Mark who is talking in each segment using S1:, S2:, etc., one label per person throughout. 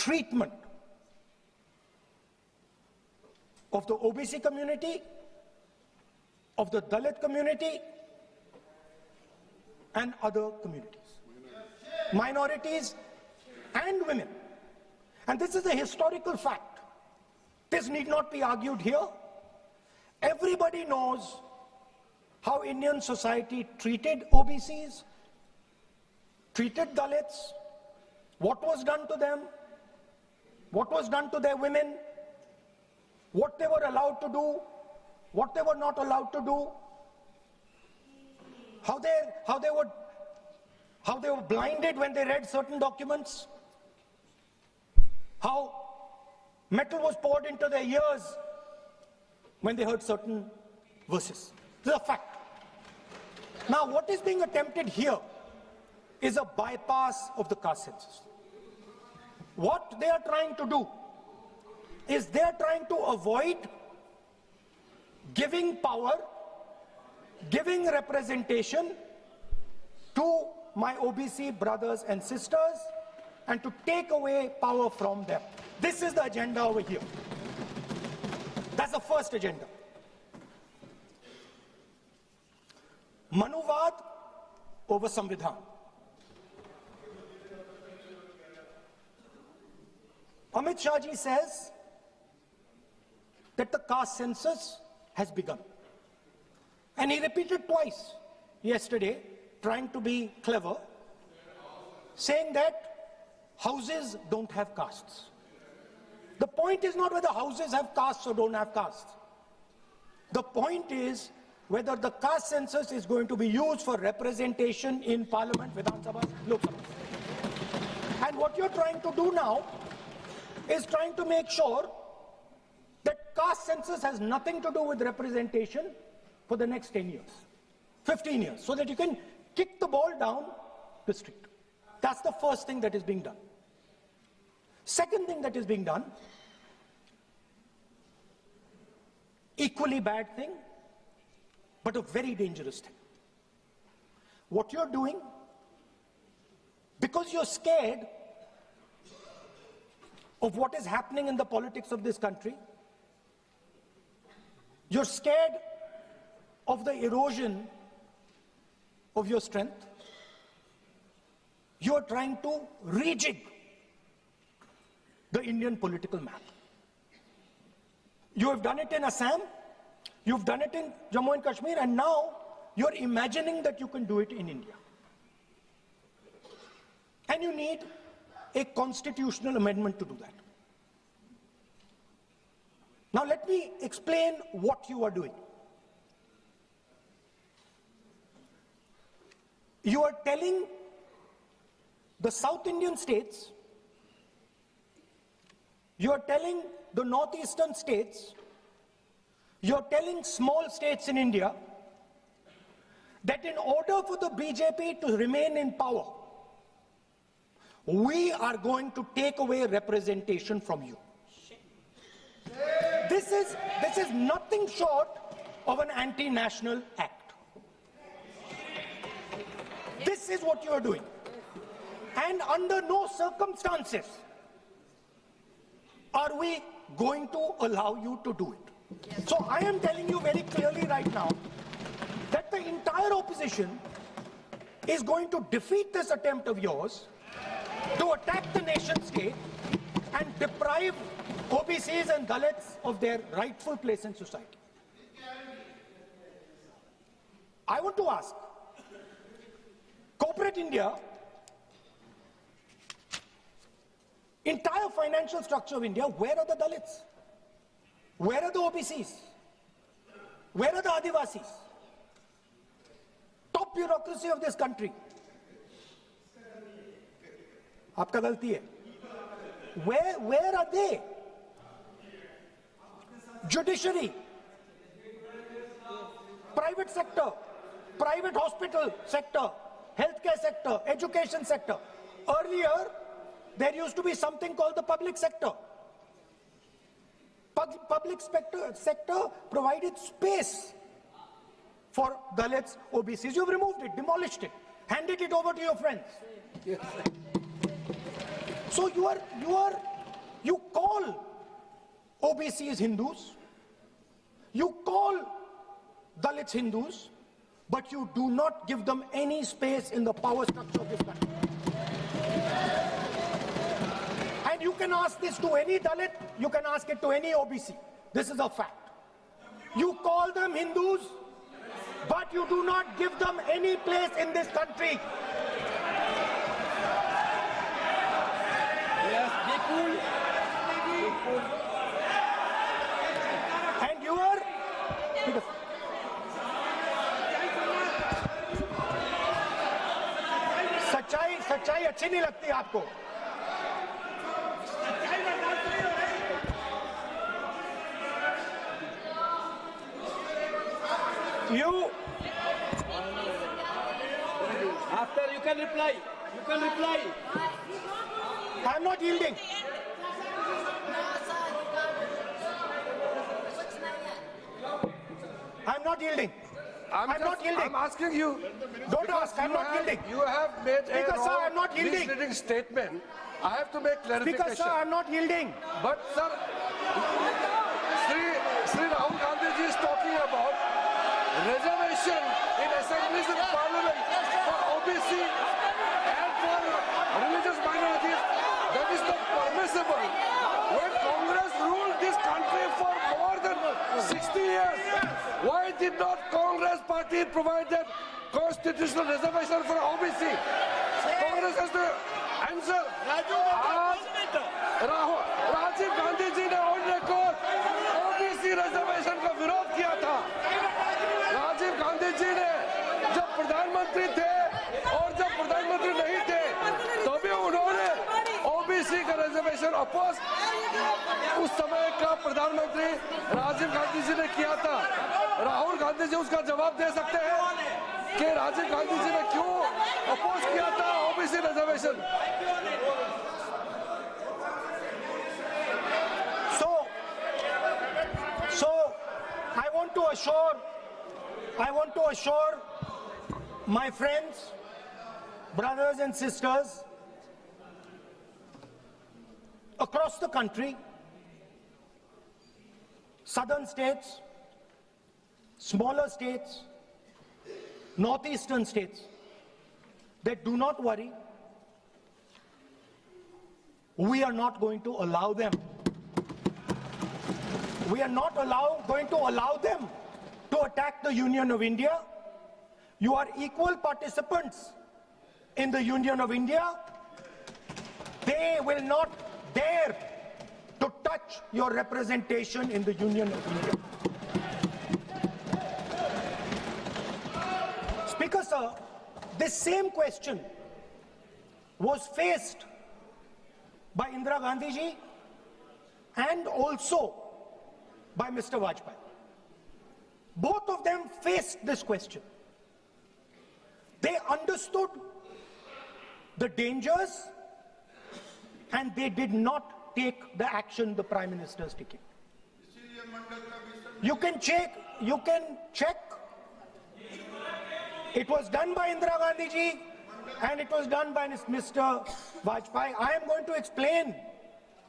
S1: treatment of the OBC community, of the Dalit community, and other communities, minorities and women. And this is a historical fact. This need not be argued here. Everybody knows how Indian society treated OBCs, treated Dalits, what was done to them, what was done to their women, what they were allowed to do, what they were not allowed to do, how they were blinded when they read certain documents, how metal was poured into their ears when they heard certain verses. This is a fact. Now, what is being attempted here is a bypass of the caste census. What they are trying to do is they are trying to avoid giving power, giving representation to my OBC brothers and sisters, and to take away power from them. This is the agenda over here. That's the first agenda. Manuvad over Samvidhan. Amit Shah ji says that the caste census has begun. And he repeated twice yesterday, trying to be clever, saying that houses don't have castes. The point is not whether houses have castes or don't have castes. The point is whether the caste census is going to be used for representation in Parliament, Vidhan Sabha, Lok Sabha. And what you're trying to do now is trying to make sure that caste census has nothing to do with representation for the next 10 years, 15 years, so that you can kick the ball down the street. That's the first thing that is being done. Second thing that is being done, equally bad thing, but a very dangerous thing. What you're doing, because you're scared of what is happening in the politics of this country, you're scared of the erosion of your strength, you're trying to rejig the Indian political map. You have done it in Assam, you've done it in Jammu and Kashmir, and now you're imagining that you can do it in India. And you need a constitutional amendment to do that. Now let me explain what you are doing. You are telling the South Indian states, you are telling the northeastern states, you are telling small states in India that in order for the BJP to remain in power, we are going to take away representation from you. This is nothing short of an anti-national act. This is what you are doing. And under no circumstances are we going to allow you to do it. So I am telling you very clearly right now that the entire opposition is going to defeat this attempt of yours to attack the nation state and deprive OBCs and Dalits of their rightful place in society. I want to ask, corporate India, entire financial structure of India, where are the Dalits? Where are the OBCs? Where are the Adivasis? Top bureaucracy of this country. Aapka galti hai. Where are they? Judiciary, private sector, private hospital sector, healthcare sector, education sector. Earlier, there used to be something called the public sector. Public sector provided space for Dalits, OBCs. You've removed it, demolished it, handed it over to your friends. Yes. So you are OBCs Hindus, you call Dalits Hindus, but you do not give them any space in the power structure of this country. And you can ask this to any Dalit, you can ask it to any OBC. This is a fact. You call them Hindus, but you do not give them any place in this country.
S2: Yes, be cool.
S1: And you are... सच्चाई अच्छी नहीं लगती आपको? You...
S2: After you can reply. You can reply.
S1: I'm not yielding. I'm not yielding. I'm not yielding.
S3: I'm asking you.
S1: Don't ask. I'm not yielding.
S3: You have made
S1: Speaker,
S3: a
S1: sir, I'm not yielding.
S3: misleading statement. I have to make clarification.
S1: Speaker, sir, I'm not yielding.
S3: But sir, Sri Rahul Gandhi ji is talking about reservation in assemblies and parliament for OBC and for religious minorities. That is not permissible. When Congress ruled this country for more than 60 years, why did not Congress party provide that constitutional reservation for OBC? Congress has to answer. Rajiv Gandhi ji ने on record OBC reservation का विरोध किया था। राजीव गांधी जी ने जब प्रधानमंत्री थे और जब प्रधानमंत्री नहीं थे तो भी उन्होंने ओबीसी का रिजर्वेशन अपोज उस समय का प्रधानमंत्री राजीव गांधी जी ने किया था। राहुल गांधी जी उसका जवाब दे सकते हैं कि राजीव गांधी जी ने क्यों अपोज किया था OBC reservation?
S1: So I want to assure my friends, brothers and sisters across the country, southern states, smaller states, northeastern states, that do not worry, we are not going to allow them. We are not going to allow them to attack the Union of India. You are equal participants in the Union of India. They will not dare to touch your representation in the Union of India. Speaker, sir, this same question was faced by Indira Gandhi ji and also by Mr. Vajpayee. Both of them faced this question. They understood the dangers and they did not take the action the Prime Minister is taking. You can check. It was done by Indira Gandhi ji and it was done by Mr. Vajpayee. I am going to explain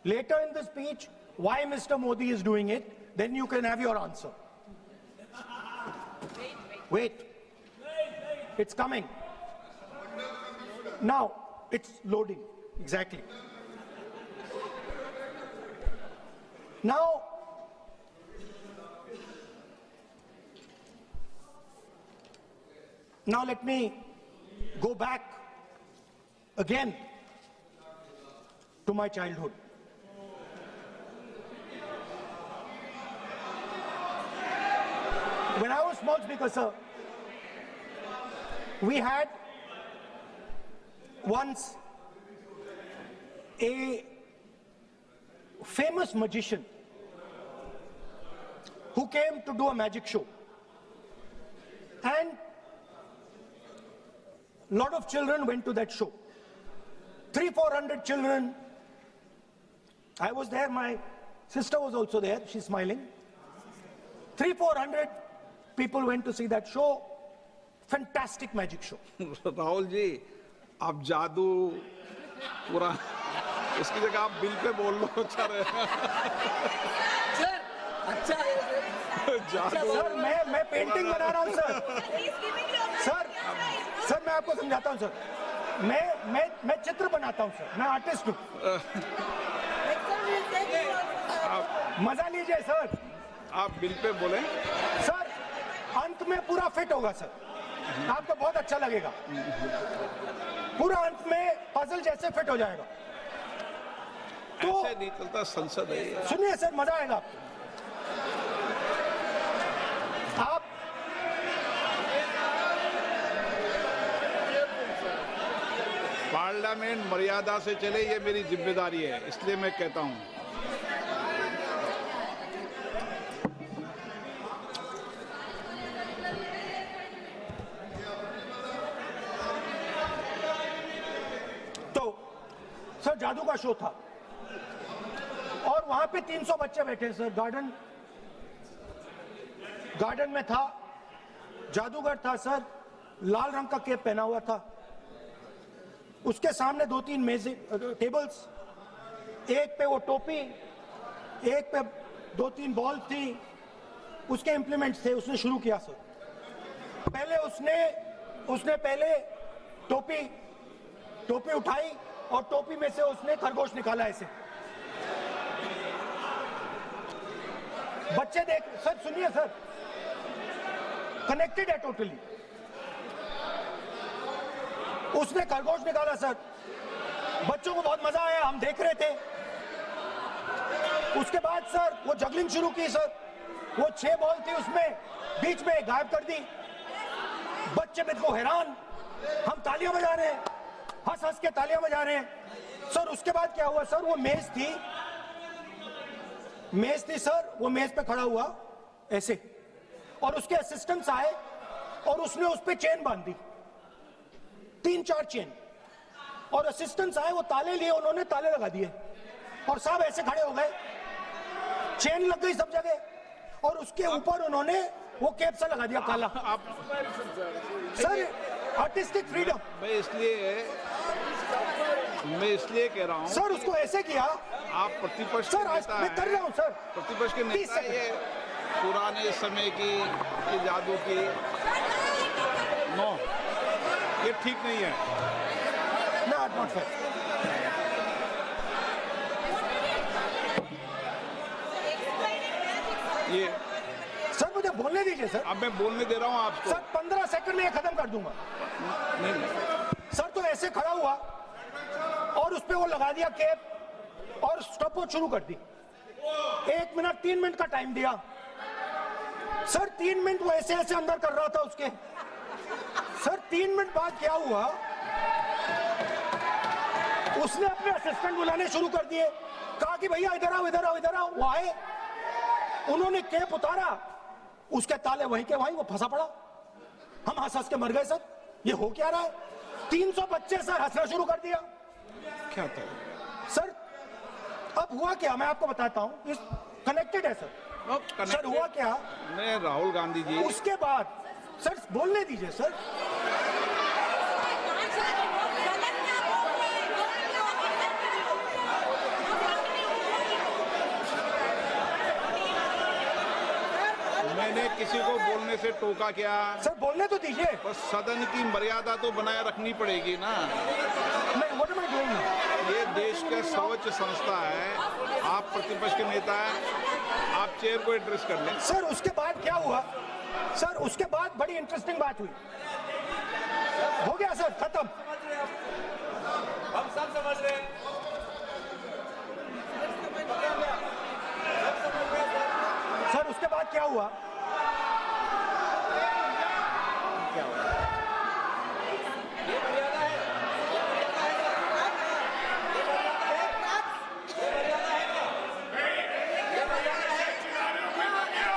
S1: later in the speech why Mr. Modi is doing it. Then you can have your answer. Wait. It's coming. Now, it's loading. Exactly. Now, let me go back again to my childhood. When I was small, Speaker, sir, we had once a famous magician who came to do a magic show. And a lot of children went to that show. 300-400 children. I was there, my sister was also there, she's smiling. 300-400 people went to see that show. Fantastic magic show.
S4: Rahul ji, आप जादू पूरा उसकी जगह आप bill pay बोल लो, अच्छा रहेगा।
S2: Sir अच्छा है
S4: जादू
S1: सर मैं पेंटिंग बना रहा हूँ सर। सर मैं आपको समझाता हूँ सर। मैं चित्र बनाता हूँ सर, मैं आर्टिस्ट हूँ। मजा लीजिए सर।
S4: आप बिल पे बोले।
S1: सर अंत में पूरा फिट होगा सर, आपको बहुत अच्छा लगेगा। पूरा अंत में पजल जैसे फिट हो जाएगा। तो
S4: ऐसे नहीं चलता, संसद है ये।
S1: सुनिए सर, मजा आएगा आप।
S4: पार्लियामेंट मर्यादा से चले, ये मेरी जिम्मेदारी है, इसलिए मैं कहता हूं।
S1: तो सर जादू का शो था और वहां पे 300 बच्चे बैठे सर। गार्डन में था, जादूगर था सर, लाल रंग का कैप पहना हुआ था। उसके सामने 2-3 मेज टेबल्स, एक पे वो टोपी, एक पे 2-3 बॉल थी, उसके इंप्लीमेंट्स थे। उसने शुरू किया सर। पहले उसने पहले टोपी उठाई और टोपी में से उसने खरगोश निकाला ऐसे। बच्चे देख सर, सुनिए सर, कनेक्टेड है टोटली। उसने खरगोश निकाला सर, बच्चों को बहुत मजा आया, हम देख रहे थे। उसके बाद सर वो जगलिंग शुरू की सर। वो 6 बॉल थी, उसमें बीच में गायब कर दी। बच्चे बिल्कुल हैरान, हम तालियां बजा रहे हैं, हंस हंस के तालियां बजा रहे हैं सर। उसके बाद क्या हुआ सर, वो मेज थी सर, वो मेज पे खड़ा हुआ ऐसे, और उसके असिस्टेंट्स आए और उसने उस पे चेन बांध दी, 3-4 चेन। और असिस्टेंट्स आए, वो ताले लिए, उन्होंने ताले लगा दिए और सब ऐसे खड़े हो गए। चेन लग गई सब जगह और उसके ऊपर उन्होंने वो कैप सा लगा दिया काला। Sir artistic freedom.
S4: मैं इसलिए कह रहा हूं
S1: सर उसको ऐसे किया।
S4: आप प्रतिपक्ष
S1: सर
S4: के
S1: आज
S4: नेता
S1: मैं कर रहा हूं सर।
S4: प्रतिपक्ष के
S1: 30
S4: नेता, ये पुराने समय की ये जादू की नो, ये ठीक नहीं है।
S1: Not sir.
S4: ये
S1: सर मुझे बोलने दीजिए सर।
S4: अब मैं बोलने दे रहा हूं आपको।
S1: सर 15 सेकंड में ये खत्म कर दूंगा।
S4: नहीं,
S1: सर तो ऐसे खड़ा हुआ और उस पे वो लगा दिया कैप और स्टॉपवॉच शुरू कर दी। 1 मिनट 3 मिनट का टाइम दिया सर। 3 मिनट वो ऐसे ऐसे अंदर कर रहा था उसके। सर 3 मिनट बाद क्या हुआ, उसने अपने असिस्टेंट बुलाने शुरू कर दिए, कहा कि भैया इधर आओ इधर आओ इधर आओ। वो आए, उन्होंने कैप उतारा, उसके ताले वहीं के वहीं, वो फंसा पड़ा। हम हंस हंस के मर गए सर। ये हो क्या रहा है? 300 बच्चे सर हंसना शुरू कर दिया।
S4: क्या था
S1: सर अब हुआ क्या, मैं आपको बताता हूं। इस कनेक्टेड है सर। सर हुआ क्या,
S4: मैं राहुल गांधी जी,
S1: उसके बाद सर बोलने दीजिए सर।
S4: मैंने किसी को बोलने से टोका क्या?
S1: सर बोलने तो दीजिए।
S4: बस सदन की मर्यादा तो बनाए रखनी पड़ेगी ना।
S1: What am I doing?
S4: ये देश का सर्वोच्च संस्था है, आप प्रतिपक्ष के नेता हैं, आप चेयर को एड्रेस कर लें।
S1: सर उसके बाद क्या हुआ सर, उसके बाद बड़ी इंटरेस्टिंग बात हुई। हो गया सर, खत्म।
S2: हम सब समझ रहे हैं।
S1: सर उसके बाद क्या हुआ,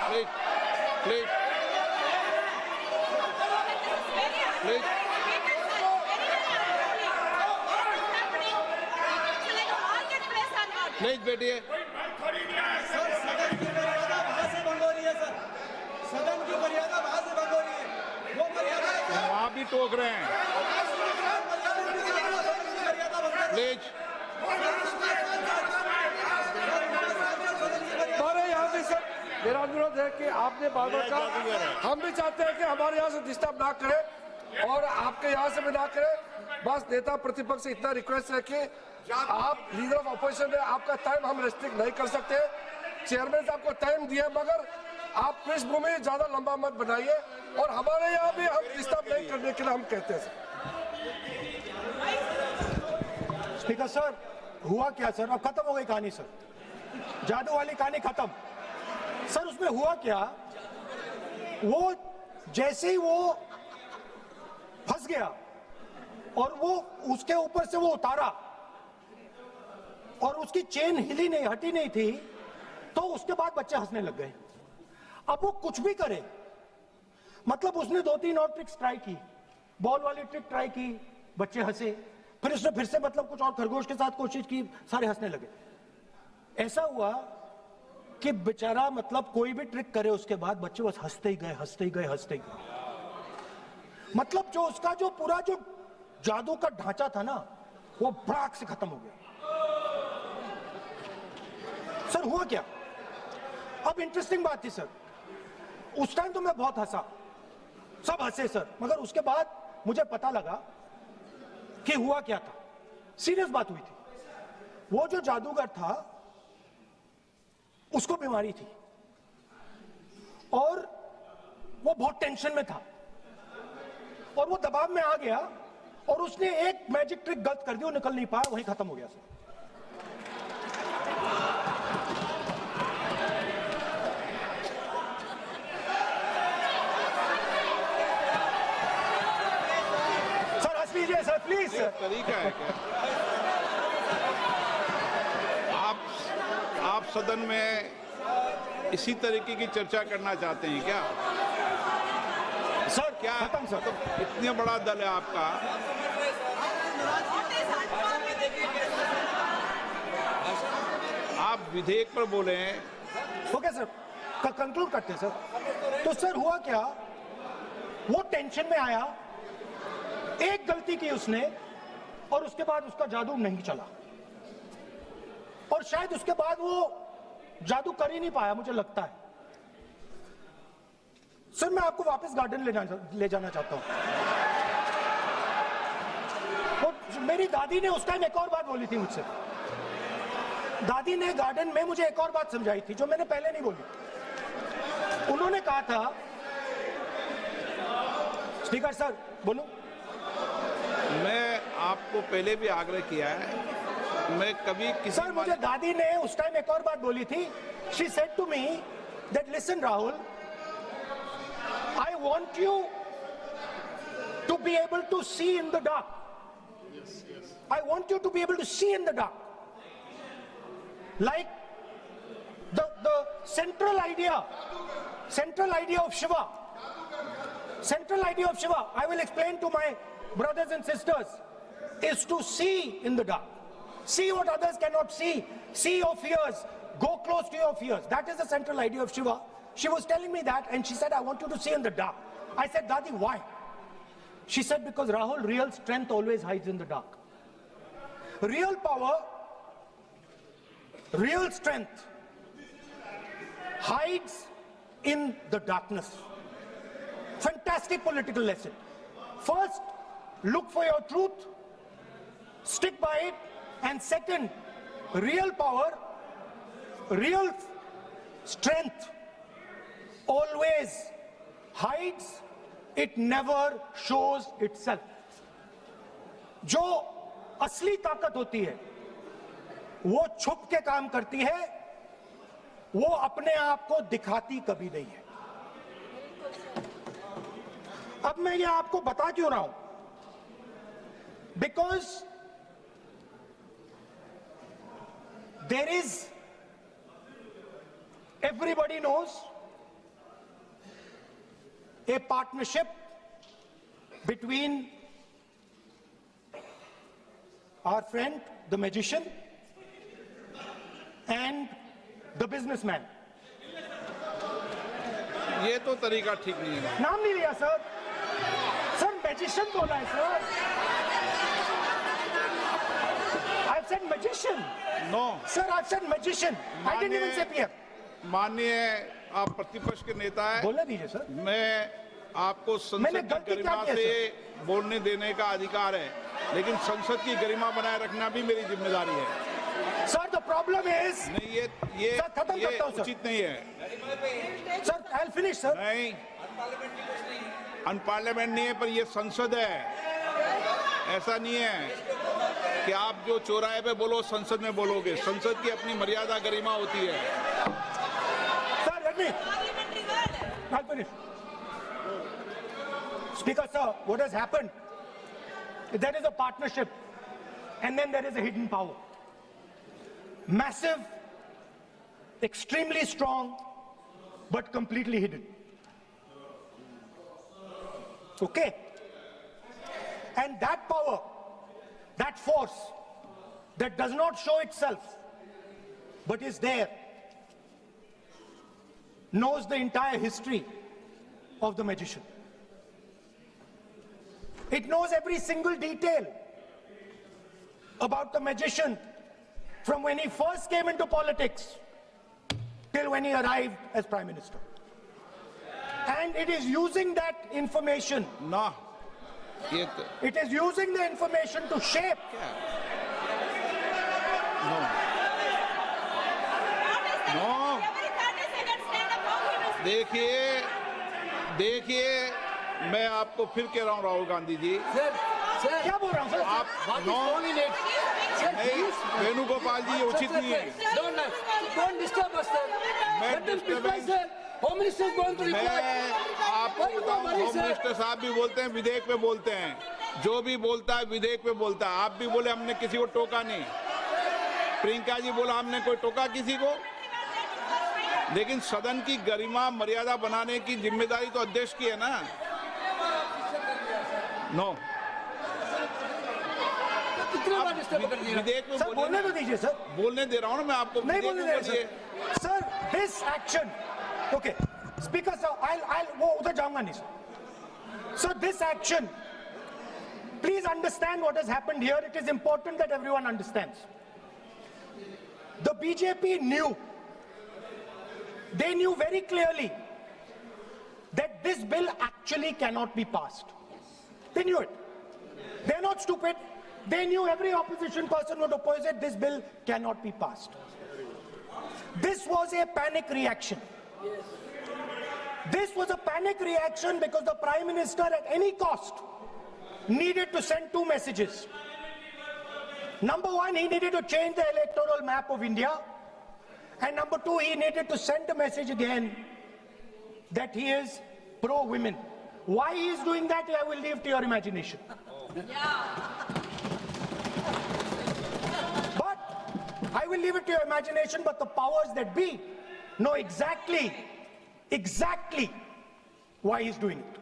S4: प्लीज प्लीज प्लीज बैठिए।
S2: सदन की मर्यादा वहां से भंग हो रही है। वो मर्यादा
S4: वहां भी टोक रहे हैं। प्लीज
S3: है कि आपने बार बार कहा, हम भी चाहते हैं कि हमारे यहाँ से डिस्टर्ब ना करें और आपके यहाँ से भी ना करें। बस नेता प्रतिपक्ष से इतना रिक्वेस्ट है कि आप लीडर ऑफ ऑपोजिशन है, आपका टाइम हम रेस्ट्रिक्ट नहीं कर सकते। चेयरमैन साहब को टाइम दिया, मगर आप पृष्ठभूमि ज्यादा लंबा मत बनाइए और हमारे यहाँ भी हम डिस्टर्ब नहीं करने के लिए हम कहते हैं।
S1: स्पीकर सर, हुआ क्या सर? अब खत्म हो गई कहानी सर, जादू वाली कहानी खत्म। सर उसमें हुआ क्या, वो जैसे ही वो फंस गया और वो उसके ऊपर से वो उतारा और उसकी चेन हिली नहीं, हटी नहीं थी, तो उसके बाद बच्चे हंसने लग गए। अब वो कुछ भी करे, मतलब उसने 2-3 और ट्रिक्स ट्राई की, बॉल वाली ट्रिक ट्राई की, बच्चे हंसे, फिर उसने फिर से मतलब कुछ और खरगोश के साथ कोशिश की, सारे हंसने लगे। ऐसा हुआ कि बेचारा मतलब कोई भी ट्रिक करे उसके बाद बच्चे बस हंसते ही गए, हंसते ही गए, हंसते ही गए। मतलब जो उसका जो पूरा जो जादू का ढांचा था ना, वो भड़ाक से खत्म हो गया। सर हुआ क्या, अब इंटरेस्टिंग बात थी सर, उस टाइम तो मैं बहुत हंसा, सब हंसे सर, मगर उसके बाद मुझे पता लगा कि हुआ क्या था। सीरियस बात हुई थी। वो जो जादूगर था उसको बीमारी थी और वो बहुत टेंशन में था और वो दबाव में आ गया और उसने एक मैजिक ट्रिक गलत कर दी, वो निकल नहीं पाया, वहीं खत्म हो गया सर। सर प्लीज सर,
S4: तरीका है क्या? आप सदन में इसी तरीके की चर्चा करना चाहते हैं क्या?
S1: सर
S4: क्या
S1: खत्म सर,
S4: इतना बड़ा दल है आपका, आप विधेयक पर बोले हैं।
S1: ओके सर, कंक्लूड करते हैं सर। तो सर हुआ क्या, वो टेंशन में आया, एक गलती की उसने और उसके बाद उसका जादू नहीं चला और शायद उसके बाद वो जादू कर ही नहीं पाया, मुझे लगता है। सर मैं आपको वापस गार्डन ले जाना चाहता हूं। और मेरी दादी ने उस टाइम एक और बात बोली थी मुझसे, दादी ने गार्डन में मुझे एक और बात समझाई थी जो मैंने पहले नहीं बोली। उन्होंने कहा था, स्पीकर सर बोलूं,
S4: मैं आपको पहले भी आग्रह किया है, मैं कभी किसी
S1: सर मुझे दादी ने उस टाइम एक और बात बोली थी। She said to me that listen Rahul, I want you to be able to see in the dark, I want you to be able to see in the dark, like the central idea of Shiva, I will explain to my brothers and sisters, is to see in the dark, see what others cannot see your fears, go close to your fears. That is the central idea of Shiva. She was telling me that and she said, I want you to see in the dark. I said, Dadi, why? She said, because Rahul, real strength always hides in the dark. Real power, real strength hides in the darkness. Fantastic political lesson. First, look for your truth, stick by it, and second, real power, real strength always hides, it never shows itself. जो असली ताकत होती है वो छुप के काम करती है, वो अपने आप को दिखाती कभी नहीं है। अब मैं ये आपको बता क्यों रहा हूं? Because there is, everybody knows, a partnership between our friend, the magician, and the businessman.
S4: ये तो तरीका ठीक नहीं है।
S1: नाम नहीं लिया सर, सर मैजिशियन बोला है sir. I've said magician.
S4: No.
S1: Sir, I've said magician. I didn't even say peer.
S4: माननीय आप प्रतिपक्ष के नेता हैं,
S1: बोलने दीजिए सर।
S4: मैं आपको
S1: मैंने
S4: संसद की
S1: गलती क्या
S4: गरिमा
S1: की है,
S4: से बोलने देने का अधिकार है, लेकिन संसद की गरिमा बनाए रखना भी मेरी जिम्मेदारी है।
S1: सर द प्रॉब्लम इज,
S4: नहीं,
S1: सर, खत्म करता हूं, सर।
S4: उचित नहीं है।
S1: Sir I will finish sir.
S4: नहीं, अनपार्लियामेंट नहीं है, पर ये संसद है। ऐसा नहीं है कि आप जो चौराहे पे बोलो संसद में बोलोगे। संसद की अपनी मर्यादा गरिमा होती है।
S1: Sir let me, I'll finish. Speaker sir, what has happened? There is a partnership and then there is a hidden power. Massive, extremely strong, but completely hidden. Okay? And that power, that force that does not show itself, but is there, knows the entire history of the magician. It knows every single detail about the magician from when he first came into politics till when he arrived as Prime Minister. And it is using that information,
S4: ना ये
S1: it is using the information to shape.
S4: No, देखिए मैं आपको फिर कह रहा हूँ राहुल गांधी जी,
S1: क्या बोल रहा हूँ सर?
S4: आप नो नहीं, वेणुगोपाल जी, ये उचित नहीं है।
S2: Don't disturb us, sir.
S4: मैं
S2: Let them reply,
S4: disturbance-
S2: sir. Home Minister is going to reply.
S4: मैं आपको
S2: Why you
S4: बताऊं,
S2: worry,
S4: होम
S2: sir?
S4: मिनिस्टर साहब भी बोलते हैं, विधेयक पे बोलते हैं। जो भी बोलता है विधेयक पे बोलता है। आप भी बोले हमने किसी को टोका नहीं। प्रियंका जी बोला हमने कोई टोका किसी को, लेकिन सदन की गरिमा मर्यादा बनाने की जिम्मेदारी तो अध्यक्ष की है ना। नो,
S2: कितने बार disturb कर दिया?
S4: विधेयक में
S1: सर बोलने तो दीजिए सर।
S4: बोलने दे रहा हूँ ना मैं आपको।
S1: नहीं
S4: विधेयक
S1: बोलने
S4: में
S1: दे रहे sir. Sir this action, okay speaker sir, I'll वो उधर जाऊंगा नहीं sir. So this action, please understand what has happened here. It is important that everyone understands. The BJP knew, they knew very clearly that this bill actually cannot be passed. They knew it. They're not stupid. They knew every opposition person would oppose it. This bill cannot be passed. This was a panic reaction. This was a panic reaction because the Prime Minister at any cost needed to send two messages. Number one, he needed to change the electoral map of India. And number two, he needed to send a message again that he is pro-women. Why he is doing that, I will leave to your imagination. But I will leave it to your imagination, but the powers that be know exactly why he's doing it.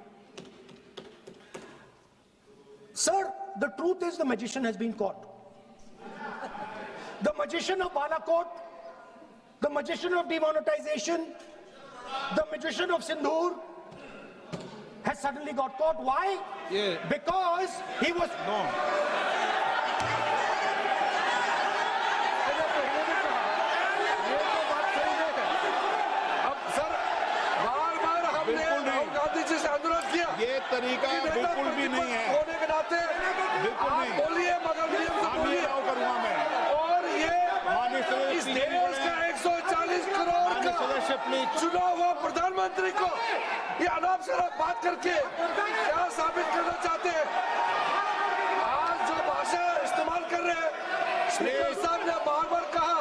S1: Sir, the truth is the magician has been caught. The magician of Balakot, the magician of demonetization, the magician of Sindhur has suddenly got caught. Why?
S4: Yeah.
S1: Because he was...
S4: no,
S3: ये तो बात सही है। अब sir बार-बार हमने
S4: बिल्कुल नहीं।
S3: राहुल गांधी जी से अनुरोध किया
S4: ये तरीका
S3: कि नेता
S4: बिल्कुल भी नहीं है।
S3: होने के नाते
S4: बिल्कुल
S3: आप
S4: नहीं।
S3: बोलिए, मगर नियम से
S4: हम ये
S3: बोलिए।
S4: राव करूंगा मैं।
S3: और ये
S4: माननीय सदस्य
S3: इस
S4: प्लीज
S3: देश
S4: बोले।
S3: का 140 करोड़
S4: माननीय
S3: का
S4: सदस्य प्लीज।
S3: चुना हुआ प्रधानमंत्री को ये अनाप शराब बात करके क्या साबित करना चाहते हैं? आज जो भाषा इस्तेमाल कर रहे हैं, स्पीकर साहब ने बार-बार कहा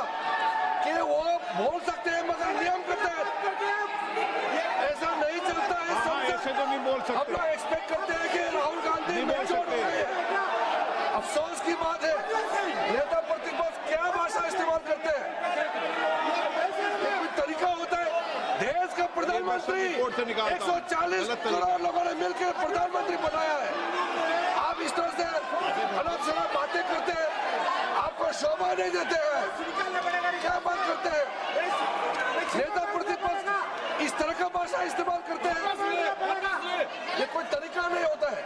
S3: कि वो बोल सकते हैं मगर नियम के तहत ऐसा नहीं चलता है।
S4: हाँ, ऐसे तो नहीं बोल
S3: हम
S4: सकते।
S3: लोग एक्सपेक्ट करते हैं कि राहुल गांधी
S4: नहीं बोल
S3: मेच्योर
S4: सकते।
S3: हो गए हैं। अफसोस की बात है, नेता प्रतिपक्ष क्या भाषा इस्तेमाल करते हैं? कोई तरीका होता है? देश का प्रधानमंत्री
S4: रिपोर्ट से निकालता हूं।
S3: 140
S4: गलत तरीका।
S3: करोड़ लोगों ने मिलकर प्रधानमंत्री बनाया है। आप इस तरह से अनाप शराब बातें करते हैं, आपको शोभा नहीं देते हैं। क्या बात करते हैं? नेता प्रतिपक्ष इस तरह का भाषा इस्तेमाल करते हैं, ये कोई तरीका नहीं होता है।